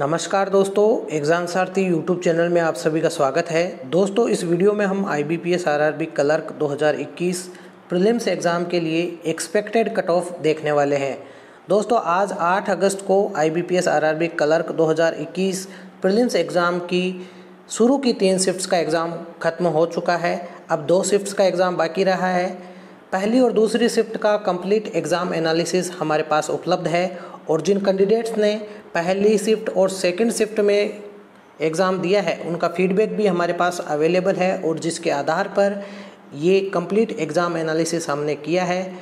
नमस्कार दोस्तों, एग्जाम सारथी YouTube channel में आप सभी का स्वागत है। दोस्तों, इस वीडियो में हम IBPS RRB clerk 2021 prelims exam के लिए एक्सपेक्टेड कट ऑफ देखने वाले हैं। दोस्तों, आज 8 अगस्त को IBPS RRB clerk 2021 prelims exam की शुरू की 3 शिफ्ट्स का एग्ज़ाम ख़त्म हो चुका है। अब 2 शिफ्ट्स का एग्ज़ाम बाकी रहा है। पहली और दूसरी शिफ्ट का कंप्लीट एग्ज़ाम एनालिसिस हमारे पास उपलब्ध है और जिन कैंडिडेट्स ने पहली शिफ्ट और सेकंड शिफ्ट में एग्ज़ाम दिया है उनका फीडबैक भी हमारे पास अवेलेबल है और जिसके आधार पर ये कंप्लीट एग्ज़ाम एनालिसिस हमने किया है।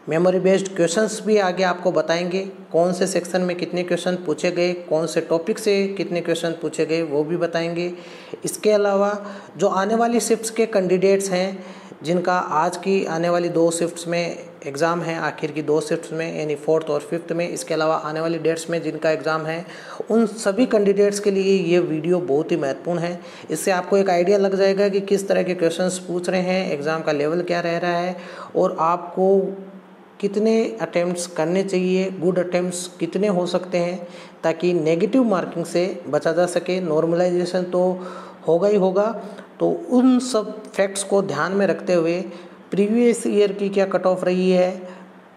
मेमोरी बेस्ड क्वेश्चंस भी आगे आपको बताएंगे, कौन से सेक्शन में कितने क्वेश्चन पूछे गए, कौन से टॉपिक से कितने क्वेश्चन पूछे गए वो भी बताएंगे। इसके अलावा जो आने वाली शिफ्ट्स के कैंडिडेट्स हैं जिनका आज की आने वाली 2 शिफ्ट्स में एग्ज़ाम है, आखिर की 2 शिफ्ट्स में यानी 4th और 5th में, इसके अलावा आने वाली डेट्स में जिनका एग्ज़ाम है, उन सभी कैंडिडेट्स के लिए ये वीडियो बहुत ही महत्वपूर्ण है। इससे आपको एक आइडिया लग जाएगा कि किस तरह के क्वेश्चंस पूछ रहे हैं, एग्ज़ाम का लेवल क्या रह रहा है और आपको कितने अटेम्प्ट्स करने चाहिए, गुड अटेम्प्ट्स कितने हो सकते हैं, ताकि नेगेटिव मार्किंग से बचा जा सके। नॉर्मलाइजेशन तो होगा ही होगा, तो उन सब फैक्ट्स को ध्यान में रखते हुए प्रीवियस ईयर की क्या कट ऑफ रही है,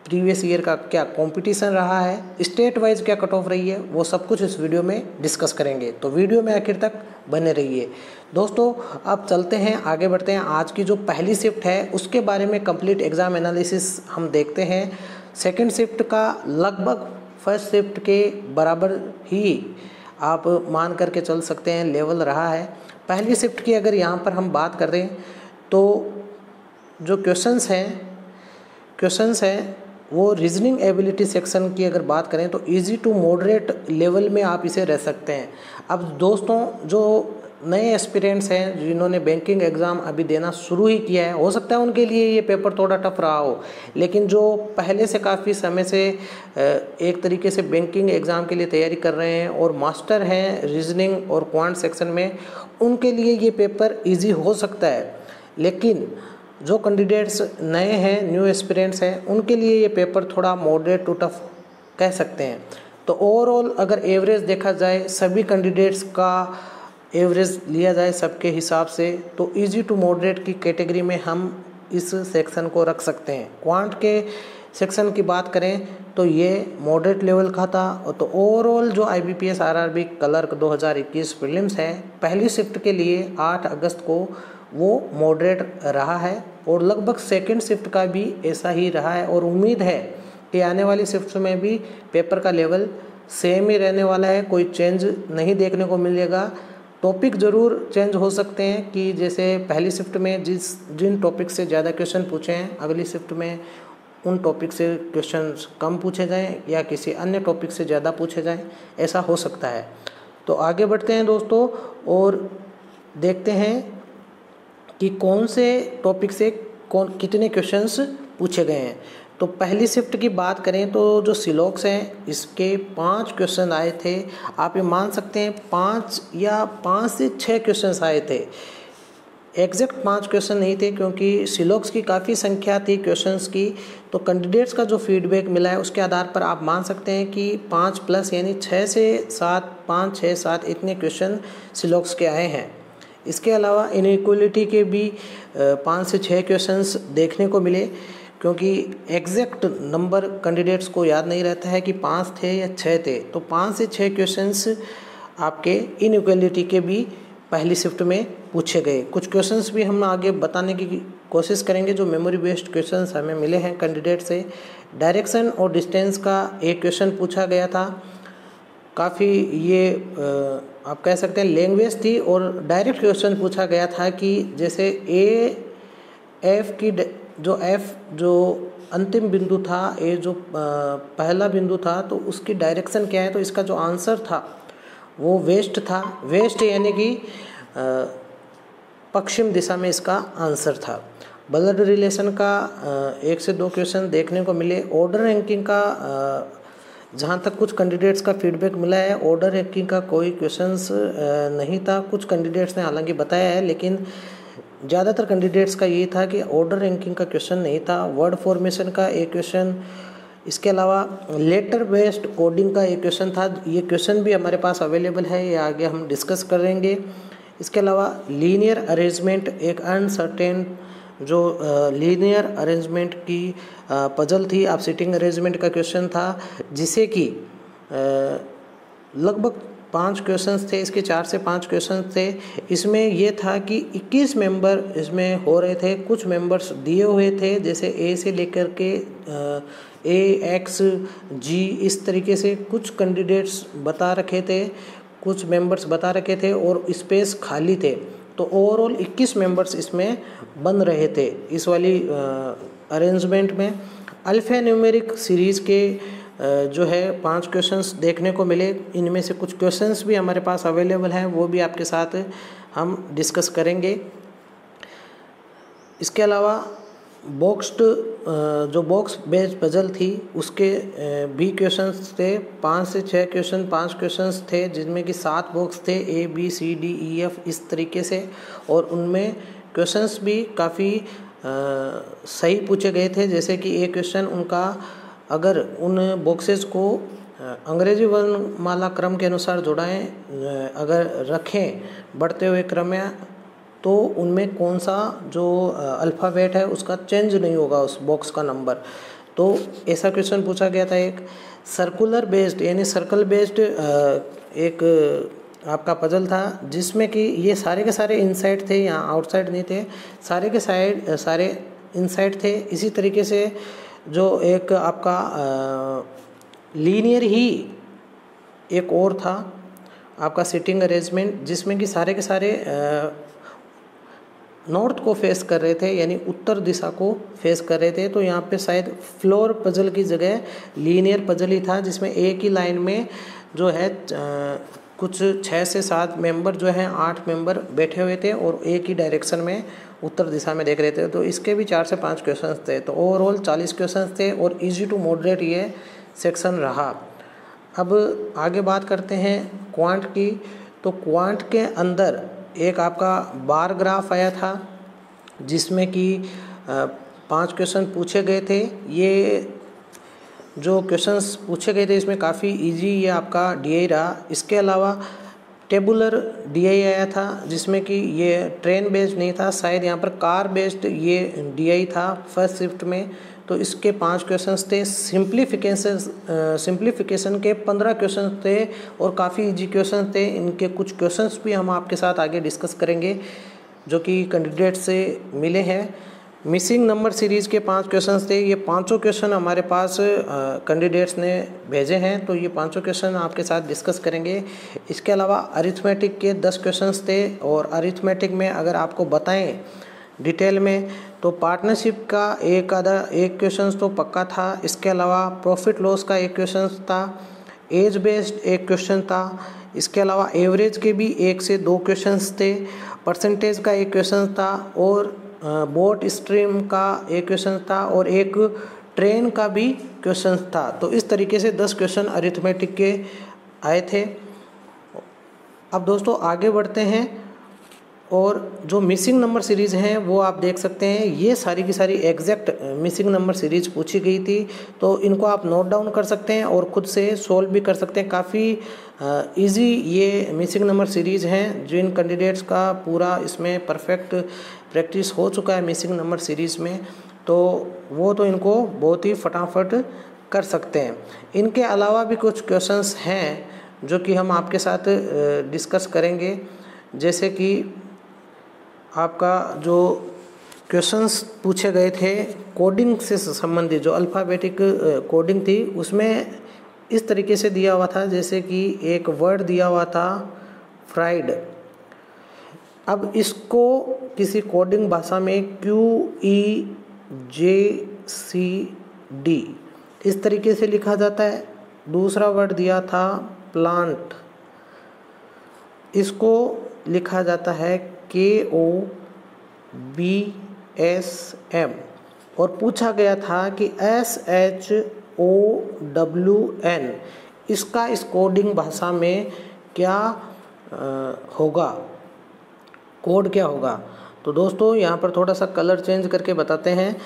प्रीवियस ईयर का क्या कंपटीशन रहा है, स्टेट वाइज क्या कट ऑफ रही है, वो सब कुछ इस वीडियो में डिस्कस करेंगे। तो वीडियो में आखिर तक बने रहिए। दोस्तों, अब चलते हैं, आगे बढ़ते हैं। आज की जो पहली शिफ्ट है उसके बारे में कंप्लीट एग्ज़ाम एनालिसिस हम देखते हैं। सेकेंड शिफ्ट का लगभग फर्स्ट शिफ्ट के बराबर ही आप मान करके चल सकते हैं लेवल रहा है। पहली शिफ्ट की अगर यहाँ पर हम बात करें तो जो क्वेश्चंस हैं वो रीजनिंग एबिलिटी सेक्शन की अगर बात करें तो इजी टू मॉडरेट लेवल में आप इसे रह सकते हैं। अब दोस्तों, जो नए एस्पिरेंट्स हैं जिन्होंने बैंकिंग एग्ज़ाम अभी देना शुरू ही किया है, हो सकता है उनके लिए ये पेपर थोड़ा टफ रहा हो, लेकिन जो पहले से काफ़ी समय से एक तरीके से बैंकिंग एग्ज़ाम के लिए तैयारी कर रहे हैं और मास्टर हैं रीजनिंग और क्वांट सेक्शन में, उनके लिए ये पेपर ईजी हो सकता है। लेकिन जो कैंडिडेट्स नए हैं, न्यू एस्पिरेंट्स हैं, उनके लिए ये पेपर थोड़ा मॉडरेट टू टफ कह सकते हैं। तो ओवरऑल अगर एवरेज देखा जाए, सभी कैंडिडेट्स का एवरेज लिया जाए सबके हिसाब से, तो इजी टू मॉडरेट की कैटेगरी में हम इस सेक्शन को रख सकते हैं। क्वांट के सेक्शन की बात करें तो ये मॉडरेट लेवल का था। तो ओवरऑल जो IBPS RRB क्लर्क 2021 प्रीलिम्स है पहली शिफ्ट के लिए 8 अगस्त को, वो मॉडरेट रहा है और लगभग सेकंड शिफ्ट का भी ऐसा ही रहा है और उम्मीद है कि आने वाली शिफ्ट में भी पेपर का लेवल सेम ही रहने वाला है, कोई चेंज नहीं देखने को मिलेगा। टॉपिक ज़रूर चेंज हो सकते हैं कि जैसे पहली शिफ्ट में जिन टॉपिक से ज़्यादा क्वेश्चन पूछे हैं, अगली शिफ्ट में उन टॉपिक से क्वेश्चन कम पूछे जाएं या किसी अन्य टॉपिक से ज़्यादा पूछे जाएं, ऐसा हो सकता है। तो आगे बढ़ते हैं दोस्तों और देखते हैं कि कौन से टॉपिक से कितने क्वेश्चंस पूछे गए हैं। तो पहली शिफ्ट की बात करें तो जो सिलॉक्स हैं इसके 5 क्वेश्चन आए थे। आप ये मान सकते हैं 5 से 6 क्वेश्चंस आए थे। एग्जैक्ट 5 क्वेश्चन नहीं थे क्योंकि सिलॉक्स की काफ़ी संख्या थी क्वेश्चंस की। तो कैंडिडेट्स का जो फीडबैक मिला है उसके आधार पर आप मान सकते हैं कि 5 प्लस यानी 6 से 7, 5, 6, 7 इतने क्वेश्चन सिलॉक्स के आए हैं। इसके अलावा इनइक्वलिटी के भी 5 से 6 क्वेश्चंस देखने को मिले, क्योंकि एग्जैक्ट नंबर कैंडिडेट्स को याद नहीं रहता है कि 5 थे या 6 थे। तो 5 से 6 क्वेश्चंस आपके इनइक्वलिटी के भी पहली शिफ्ट में पूछे गए। कुछ क्वेश्चंस भी हम आगे बताने की कोशिश करेंगे जो मेमोरी बेस्ड क्वेश्चंस हमें मिले हैं कैंडिडेट से। डायरेक्शन और डिस्टेंस का एक क्वेश्चन पूछा गया था, काफ़ी ये आप कह सकते हैं लैंग्वेज थी और डायरेक्ट क्वेश्चन पूछा गया था कि जैसे एफ जो अंतिम बिंदु था, ए जो पहला बिंदु था, तो उसकी डायरेक्शन क्या है। तो इसका जो आंसर था वो वेस्ट था। वेस्ट यानी कि पश्चिम दिशा में इसका आंसर था। ब्लड रिलेशन का 1 से 2 क्वेश्चन देखने को मिले। ऑर्डर रैंकिंग का जहाँ तक कुछ कैंडिडेट्स का फीडबैक मिला है, ऑर्डर रैंकिंग का कोई क्वेश्चंस नहीं था। कुछ कैंडिडेट्स ने हालांकि बताया है, लेकिन ज़्यादातर कैंडिडेट्स का ये था कि ऑर्डर रैंकिंग का क्वेश्चन नहीं था। वर्ड फॉर्मेशन का एक क्वेश्चन इसके अलावा लेटर बेस्ड कोडिंग का एक क्वेश्चन था, ये क्वेश्चन भी हमारे पास अवेलेबल है, ये आगे हम डिस्कस करेंगे। इसके अलावा लीनियर अरेंजमेंट, एक अनसर्टेन जो लीनियर अरेंजमेंट की पजल थी, आप सिटिंग अरेंजमेंट का क्वेश्चन था, जिसे कि लगभग 5 क्वेश्चंस थे, इसके 4 से 5 क्वेश्चंस थे। इसमें ये था कि 21 मेंबर इसमें हो रहे थे, कुछ मेंबर्स दिए हुए थे, जैसे ए से लेकर के ए एक्स जी, इस तरीके से कुछ कैंडिडेट्स बता रखे थे, कुछ मेंबर्स बता रखे थे और स्पेस खाली थे। तो ओवरऑल 21 मेंबर्स इसमें बन रहे थे इस वाली अरेंजमेंट में। अल्फा न्यूमेरिक सीरीज़ के जो है 5 क्वेश्चंस देखने को मिले, इनमें से कुछ क्वेश्चंस भी हमारे पास अवेलेबल हैं, वो भी आपके साथ हम डिस्कस करेंगे। इसके अलावा जो बॉक्स बेस्ड पजल थी उसके भी क्वेश्चंस थे, 5 से 6 क्वेश्चन, 5 क्वेश्चंस थे, जिनमें कि 7 बॉक्स थे, A B C D E F इस तरीके से, और उनमें क्वेश्चंस भी काफ़ी सही पूछे गए थे। जैसे कि एक क्वेश्चन उनका, अगर उन बॉक्सेस को अंग्रेजी वर्णमाला क्रम के अनुसार जुड़ाएं, अगर रखें बढ़ते हुए क्रम में, तो उनमें कौन सा जो अल्फ़ाबेट है उसका चेंज नहीं होगा उस बॉक्स का नंबर। तो ऐसा क्वेश्चन पूछा गया था। एक सर्कुलर बेस्ड यानी सर्कल बेस्ड एक आपका पजल था, जिसमें कि ये सारे के सारे इनसाइड थे, यहाँ आउटसाइड नहीं थे, सारे के सारे इनसाइड थे। इसी तरीके से जो एक आपका लीनियर ही एक और था आपका सिटिंग अरेंजमेंट, जिसमें कि सारे के सारे नॉर्थ को फेस कर रहे थे, यानी उत्तर दिशा को फेस कर रहे थे। तो यहाँ पे शायद फ्लोर पजल की जगह लीनियर पजल ही था, जिसमें एक ही लाइन में जो है कुछ 6 से 7 मेंबर जो हैं 8 मेंबर बैठे हुए थे और एक ही डायरेक्शन में उत्तर दिशा में देख रहे थे। तो इसके भी 4 से 5 क्वेश्चंस थे। तो ओवरऑल 40 क्वेश्चंस थे और इजी टू मॉडरेट ये सेक्शन रहा। अब आगे बात करते हैं क्वांट की। तो क्वांट के अंदर एक आपका बार ग्राफ आया था, जिसमें कि 5 क्वेश्चन पूछे गए थे। ये जो क्वेश्चंस पूछे गए थे इसमें काफ़ी इजी ये आपका डीआई रहा। इसके अलावा टेबुलर डीआई आया था, जिसमें कि ये ट्रेन बेस्ड नहीं था, शायद यहाँ पर कार बेस्ड ये डीआई था फर्स्ट शिफ्ट में। तो इसके 5 क्वेश्चंस थे। सिंप्लीफिकेशन के 15 क्वेश्चंस थे और काफ़ी इजी क्वेश्चंस थे। इनके कुछ क्वेश्चंस भी हम आपके साथ आगे डिस्कस करेंगे, जो कि कैंडिडेट से मिले हैं। मिसिंग नंबर सीरीज़ के 5 क्वेश्चंस थे। ये पांचों क्वेश्चन हमारे पास कैंडिडेट्स ने भेजे हैं, तो ये पांचों क्वेश्चन आपके साथ डिस्कस करेंगे। इसके अलावा अरिथमेटिक के 10 क्वेश्चंस थे, और अरिथमेटिक में अगर आपको बताएं डिटेल में, तो पार्टनरशिप का एक क्वेश्चन तो पक्का था। इसके अलावा प्रॉफिट लॉस का एक क्वेश्चन था, एज बेस्ड एक क्वेश्चन था। इसके अलावा एवरेज के भी 1 से 2 क्वेश्चंस थे, परसेंटेज का एक क्वेश्चन था, और बोट स्ट्रीम का एक क्वेश्चन था, और एक ट्रेन का भी क्वेश्चन था। तो इस तरीके से 10 क्वेश्चन अरिथमेटिक के आए थे। अब दोस्तों आगे बढ़ते हैं, और जो मिसिंग नंबर सीरीज़ हैं वो आप देख सकते हैं। ये सारी की सारी एग्जैक्ट मिसिंग नंबर सीरीज़ पूछी गई थी, तो इनको आप नोट डाउन कर सकते हैं और ख़ुद से सोल्व भी कर सकते हैं। काफ़ी इजी ये मिसिंग नंबर सीरीज़ हैं, जिन कैंडिडेट्स का पूरा इसमें परफेक्ट प्रैक्टिस हो चुका है मिसिंग नंबर सीरीज़ में, तो वो तो इनको बहुत ही फटाफट कर सकते हैं। इनके अलावा भी कुछ क्वेश्चंस हैं जो कि हम आपके साथ डिस्कस करेंगे, जैसे कि आपका जो क्वेश्चंस पूछे गए थे कोडिंग से संबंधित, जो अल्फ़ाबेटिक कोडिंग थी, उसमें इस तरीके से दिया हुआ था, जैसे कि एक वर्ड दिया हुआ था फ्राइड। अब इसको किसी कोडिंग भाषा में QEJCD इस तरीके से लिखा जाता है। दूसरा वर्ड दिया था प्लांट, इसको लिखा जाता है KOBSM, और पूछा गया था कि SHOWN इसका इस कोडिंग भाषा में क्या होगा, कोड क्या होगा। तो दोस्तों यहाँ पर थोड़ा सा कलर चेंज करके बताते हैं।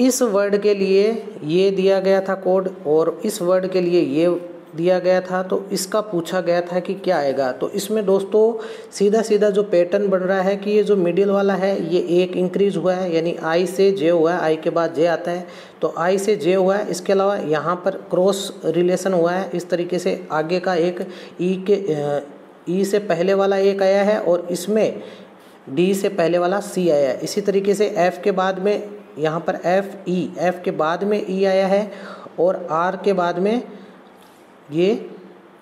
इस वर्ड के लिए ये दिया गया था कोड और इस वर्ड के लिए ये दिया गया था, तो इसका पूछा गया था कि क्या आएगा। तो इसमें दोस्तों सीधा सीधा जो पैटर्न बन रहा है कि ये जो मिडिल वाला है ये एक इंक्रीज हुआ है, यानी आई से जे हुआ है, आई के बाद जे आता है तो आई से जे हुआ है। इसके अलावा यहाँ पर क्रॉस रिलेशन हुआ है, इस तरीके से आगे का एक ई से पहले वाला एक आया है और इसमें डी से पहले वाला सी आया है। इसी तरीके से एफ के बाद में यहाँ पर एफ के बाद में ई आया है और आर के बाद में ये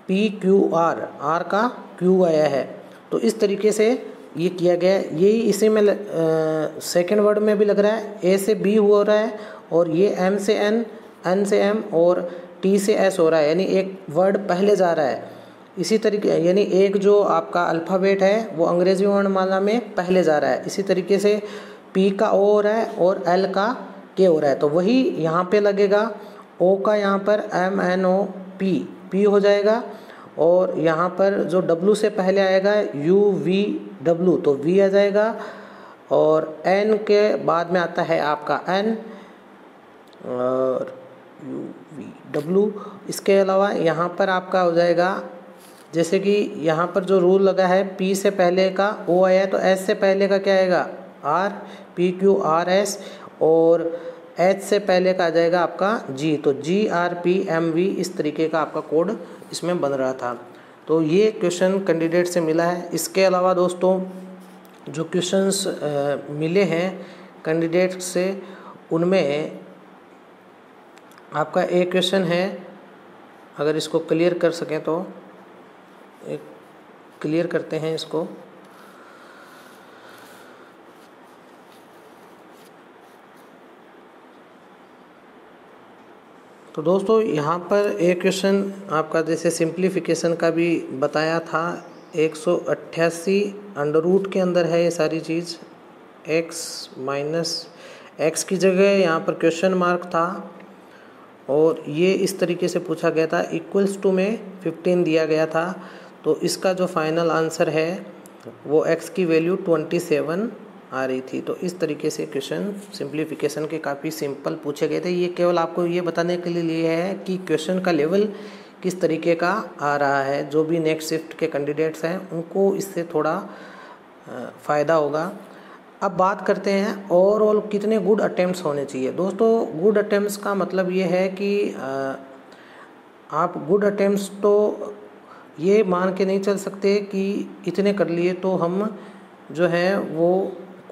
पी क्यू आर का क्यू आया है। तो इस तरीके से ये किया गया है। यही इसी में सेकंड वर्ड में भी लग रहा है, ए से बी हो रहा है और ये एम से एन से एम और टी से एस हो रहा है, यानी एक वर्ड पहले जा रहा है। इसी तरीके यानी एक जो आपका अल्फ़ाबेट है वो अंग्रेजी वर्णमाला में पहले जा रहा है। इसी तरीके से पी का ओ हो रहा है और एल का के हो रहा है, तो वही यहाँ पे लगेगा। ओ का यहाँ पर एम एन ओ पी हो जाएगा और यहाँ पर जो डब्लू से पहले आएगा यू वी डब्लू तो वी आ जाएगा और एन के बाद में आता है आपका एन और यू वी डब्लू। इसके अलावा यहाँ पर आपका हो जाएगा, जैसे कि यहाँ पर जो रूल लगा है पी से पहले का ओ आया है तो एस से पहले का क्या आएगा R, P Q R S और एच से पहले का आ जाएगा आपका जी, तो G R P M V, इस तरीके का आपका कोड इसमें बन रहा था। तो ये क्वेश्चन कैंडिडेट से मिला है। इसके अलावा दोस्तों जो क्वेश्चंस मिले हैं कैंडिडेट से उनमें आपका एक क्वेश्चन है, अगर इसको क्लियर कर सकें तो एक क्लियर करते हैं इसको। तो दोस्तों यहाँ पर एक क्वेश्चन आपका जैसे सिंप्लीफिकेशन का भी बताया था, 188 अंडर रूट के अंदर है ये सारी चीज़। x माइनस एक्स की जगह यहाँ पर क्वेश्चन मार्क था और ये इस तरीके से पूछा गया था, इक्वल्स टू में 15 दिया गया था। तो इसका जो फाइनल आंसर है वो x की वैल्यू 27 आ रही थी। तो इस तरीके से क्वेश्चन सिंप्लीफिकेशन के काफ़ी सिंपल पूछे गए थे। ये केवल आपको ये बताने के लिए है कि क्वेश्चन का लेवल किस तरीके का आ रहा है। जो भी नेक्स्ट शिफ्ट के कैंडिडेट्स हैं उनको इससे थोड़ा फ़ायदा होगा। अब बात करते हैं ओवरऑल कितने गुड अटेम्प्ट्स होने चाहिए। दोस्तों गुड अटेम्प्ट्स का मतलब ये है कि आप गुड अटेम्प्ट्स तो ये मान के नहीं चल सकते कि इतने कर लिए तो हम जो है वो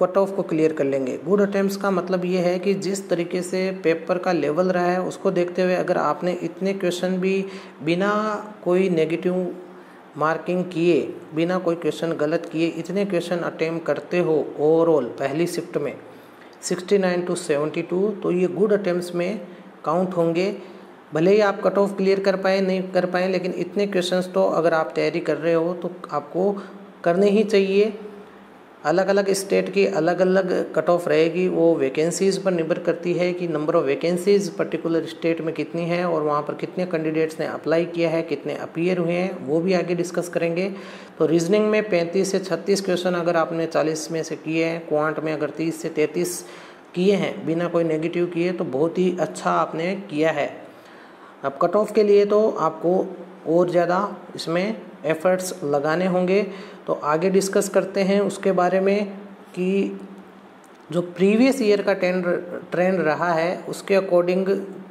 कट ऑफ को क्लियर कर लेंगे। गुड अटेम्प्ट्स का मतलब ये है कि जिस तरीके से पेपर का लेवल रहा है उसको देखते हुए अगर आपने इतने क्वेश्चन भी बिना कोई नेगेटिव मार्किंग किए, बिना कोई क्वेश्चन गलत किए इतने क्वेश्चन अटेम्प्ट करते हो ओवरऑल पहली शिफ्ट में 69 to 72, तो ये गुड अटेम्प्ट्स में काउंट होंगे। भले ही आप कट ऑफ क्लियर कर पाए नहीं कर पाए, लेकिन इतने क्वेश्चंस तो अगर आप तैयारी कर रहे हो तो आपको करने ही चाहिए। अलग अलग स्टेट की अलग अलग कट ऑफ रहेगी, वो वैकेंसीज़ पर निर्भर करती है कि number of vacancies particular state में कितनी है और वहाँ पर कितने कैंडिडेट्स ने अप्लाई किया है, कितने अपीयर हुए हैं, वो भी आगे डिस्कस करेंगे। तो रीजनिंग में 35 से 36 क्वेश्चन अगर आपने 40 में से किए हैं, क्वांट में अगर 30 से 33 किए हैं बिना कोई नेगेटिव किए तो बहुत ही अच्छा आपने किया है। अब कट ऑफ के लिए तो आपको और ज़्यादा इसमें एफर्ट्स लगाने होंगे। तो आगे डिस्कस करते हैं उसके बारे में कि जो प्रीवियस ईयर का ट्रेंड रहा है उसके अकॉर्डिंग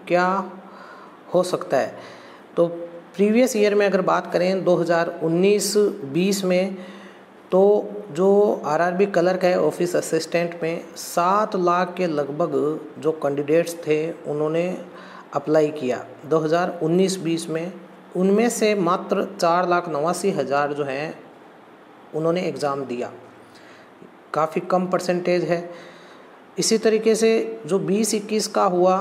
क्या हो सकता है। तो प्रीवियस ईयर में अगर बात करें 2019-20 में, तो जो आरआरबी क्लर्क है ऑफिस असिस्टेंट में 7 लाख के लगभग जो कैंडिडेट्स थे उन्होंने अप्लाई किया 2019-20 में। उनमें से मात्र 4,89,000 जो हैं उन्होंने एग्ज़ाम दिया, काफ़ी कम परसेंटेज है। इसी तरीके से जो 20-21 का हुआ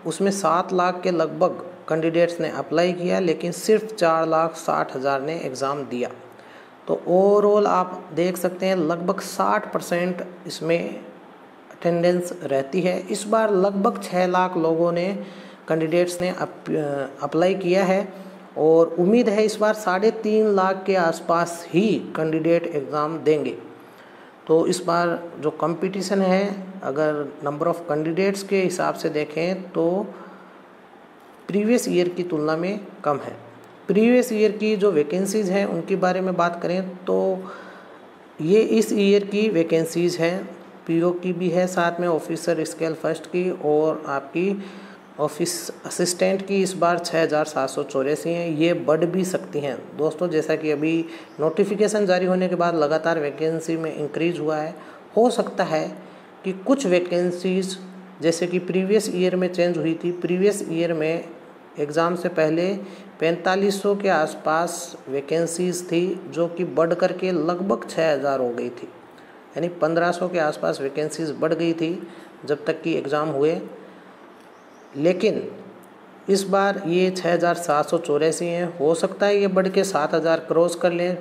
उसमें 7 लाख के लगभग कैंडिडेट्स ने अप्लाई किया, लेकिन सिर्फ 4,60,000 ने एग्ज़ाम दिया। तो ओवरऑल आप देख सकते हैं लगभग 60% इसमें अटेंडेंस रहती है। इस बार लगभग 6 लाख लोगों ने कैंडिडेट्स ने अप्लाई किया है और उम्मीद है इस बार 3.5 लाख के आसपास ही कैंडिडेट एग्ज़ाम देंगे। तो इस बार जो कंपटीशन है, अगर नंबर ऑफ़ कैंडिडेट्स के हिसाब से देखें तो प्रीवियस ईयर की तुलना में कम है। प्रीवियस ईयर की जो वैकेंसीज़ हैं उनके बारे में बात करें तो ये इस ईयर की वैकेंसीज़ हैं। पीओ की भी है, साथ में ऑफिसर स्केल फर्स्ट की और आपकी ऑफिस असिस्टेंट की इस बार 6784 हैं। ये बढ़ भी सकती हैं दोस्तों, जैसा कि अभी नोटिफिकेशन जारी होने के बाद लगातार वैकेंसी में इंक्रीज़ हुआ है। हो सकता है कि कुछ वैकेंसीज़ जैसे कि प्रीवियस ईयर में चेंज हुई थी। प्रीवियस ईयर में एग्ज़ाम से पहले 4500 के आसपास वैकेंसीज़ थी, जो कि बढ़ कर के लगभग 6000 हो गई थी, यानी 1500 के आसपास वैकेंसीज़ बढ़ गई थी जब तक कि एग्ज़ाम हुए। लेकिन इस बार ये 6784 हैं। हो सकता है ये बढ़ के 7000 क्रॉस कर लें,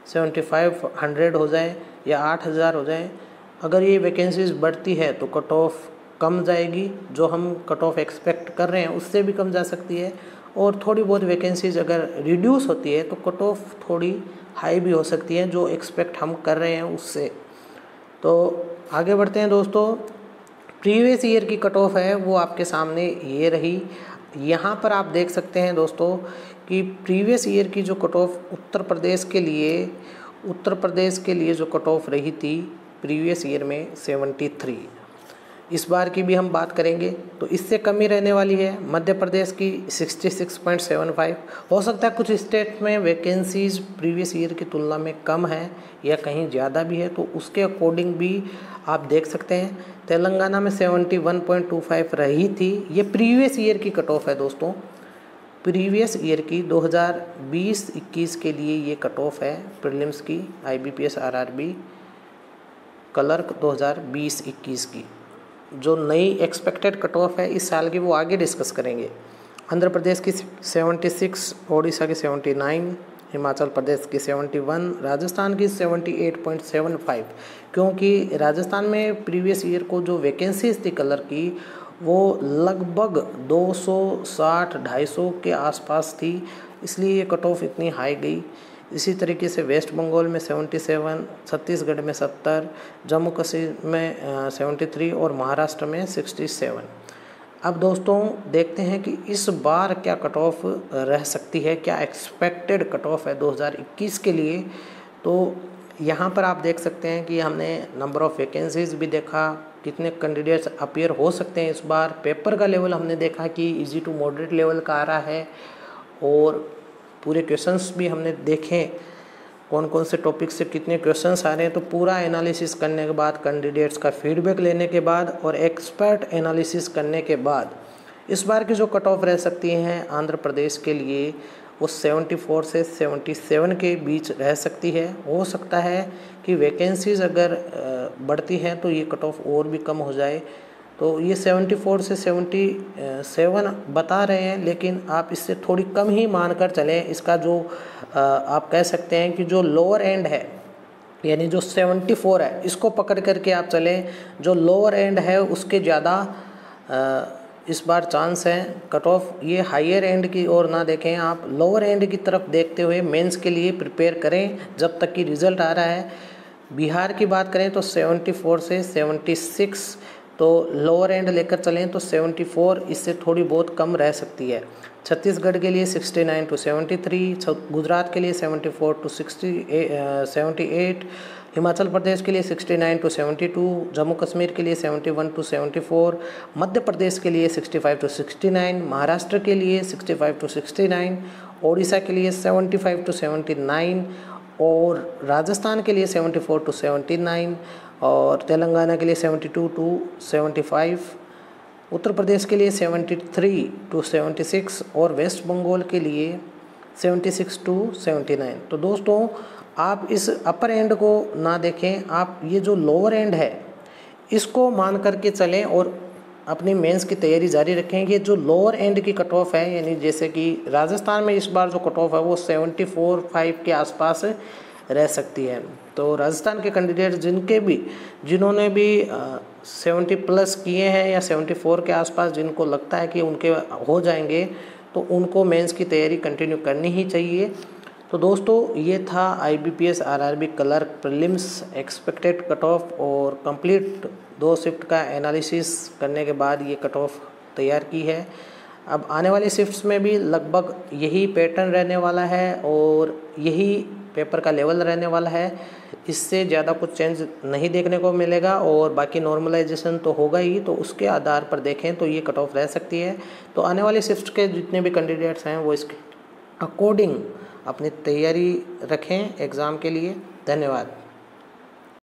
7500 हो जाए या 8000 हो जाए। अगर ये वैकेंसीज़ बढ़ती है तो कट ऑफ कम जाएगी, जो हम कट ऑफ एक्सपेक्ट कर रहे हैं उससे भी कम जा सकती है। और थोड़ी बहुत वैकेंसीज़ अगर रिड्यूस होती है तो कट ऑफ थोड़ी हाई भी हो सकती है, जो एक्सपेक्ट हम कर रहे हैं उससे। तो आगे बढ़ते हैं दोस्तों। प्रीवियस ईयर की कट ऑफ है वो आपके सामने ये रही। यहाँ पर आप देख सकते हैं दोस्तों कि प्रीवियस ईयर की जो कट ऑफ उत्तर प्रदेश के लिए जो कट ऑफ रही थी प्रीवियस ईयर में 73। इस बार की भी हम बात करेंगे तो इससे कम ही रहने वाली है। मध्य प्रदेश की 66.75। हो सकता है कुछ स्टेट में वैकेंसीज़ प्रीवियस ईयर की तुलना में कम है या कहीं ज़्यादा भी है, तो उसके अकॉर्डिंग भी आप देख सकते हैं। तेलंगाना में 71.25 रही थी। ये प्रीवियस ईयर की कट ऑफ है दोस्तों, प्रीवियस ईयर की 2020-21 के लिए ये कट ऑफ है प्रीलिम्स की, IBPS RRB क्लर्क 2020-21 की। जो नई एक्सपेक्टेड कट ऑफ है इस साल की वो आगे डिस्कस करेंगे। आंध्र प्रदेश की 76, ओडिशा की 79, हिमाचल प्रदेश की 71, राजस्थान की 78.75। क्योंकि राजस्थान में प्रीवियस ईयर को जो वैकेंसीज थी कलर की वो लगभग 260-250 के आसपास थी, इसलिए ये कट ऑफ इतनी हाई गई। इसी तरीके से वेस्ट बंगाल में 77, छत्तीसगढ़ में 70, जम्मू कश्मीर में 73 और महाराष्ट्र में 67। अब दोस्तों देखते हैं कि इस बार क्या कट ऑफ रह सकती है, क्या एक्सपेक्टेड कट ऑफ है 2021 के लिए। तो यहाँ पर आप देख सकते हैं कि हमने नंबर ऑफ़ वैकेंसीज भी देखा, कितने कैंडिडेट्स अपीयर हो सकते हैं इस बार। पेपर का लेवल हमने देखा कि इजी टू मॉडरेट लेवल का आ रहा है, और पूरे क्वेश्चंस भी हमने देखे कौन कौन से टॉपिक से कितने क्वेश्चंस आ रहे हैं। तो पूरा एनालिसिस करने के बाद, कैंडिडेट्स का फीडबैक लेने के बाद और एक्सपर्ट एनालिसिस करने के बाद इस बार की जो कट ऑफ रह सकती हैं आंध्र प्रदेश के लिए वो 74 से 77 के बीच रह सकती है। हो सकता है कि वैकेंसीज़ अगर बढ़ती हैं तो ये कट ऑफ और भी कम हो जाए। तो ये 74 से 77 बता रहे हैं, लेकिन आप इससे थोड़ी कम ही मानकर चलें। इसका जो आप कह सकते हैं कि जो लोअर एंड है, यानी जो 74 है, इसको पकड़ करके आप चलें। जो लोअर एंड है उसके ज़्यादा इस बार चांस है कट ऑफ। ये हायर एंड की ओर ना देखें, आप लोअर एंड की तरफ देखते हुए मेंस के लिए प्रिपेयर करें जब तक कि रिज़ल्ट आ रहा है। बिहार की बात करें तो 74 से 76, तो लोअर एंड लेकर चलें तो 74 इससे थोड़ी बहुत कम रह सकती है। छत्तीसगढ़ के लिए 69 to 73, गुजरात के लिए 74 to 78, हिमाचल प्रदेश के लिए 69 to 72, जम्मू कश्मीर के लिए 71 to 74, मध्य प्रदेश के लिए 65 to 69, महाराष्ट्र के लिए 65 to 69, ओडिशा के लिए 75 to 79 और राजस्थान के लिए 74 to 79 और तेलंगाना के लिए 72 to 75, उत्तर प्रदेश के लिए 73 to 76 और वेस्ट बंगाल के लिए 76 to 79। तो दोस्तों आप इस अपर एंड को ना देखें, आप ये जो लोअर एंड है इसको मान करके चलें और अपनी मेंस की तैयारी जारी रखें। ये जो लोअर एंड की कट ऑफ है, यानी जैसे कि राजस्थान में इस बार जो कट ऑफ है वो 74-5 के आसपास रह सकती है। तो राजस्थान के कैंडिडेट जिन्होंने भी 70 प्लस किए हैं या 74 के आसपास जिनको लगता है कि उनके हो जाएंगे, तो उनको मेंस की तैयारी कंटिन्यू करनी ही चाहिए। तो दोस्तों ये था IBPS RRB clerk prelims expected cut off और कंप्लीट 2 शिफ्ट का एनालिसिस करने के बाद ये कट ऑफ तैयार की है। अब आने वाली शिफ्ट्स में भी लगभग यही पैटर्न रहने वाला है और यही पेपर का लेवल रहने वाला है। इससे ज़्यादा कुछ चेंज नहीं देखने को मिलेगा और बाकी नॉर्मलाइजेशन तो होगा ही, तो उसके आधार पर देखें तो ये कट ऑफ रह सकती है। तो आने वाली शिफ्ट के जितने भी कैंडिडेट्स हैं वो इसके अकॉर्डिंग अपनी तैयारी रखें एग्ज़ाम के लिए। धन्यवाद।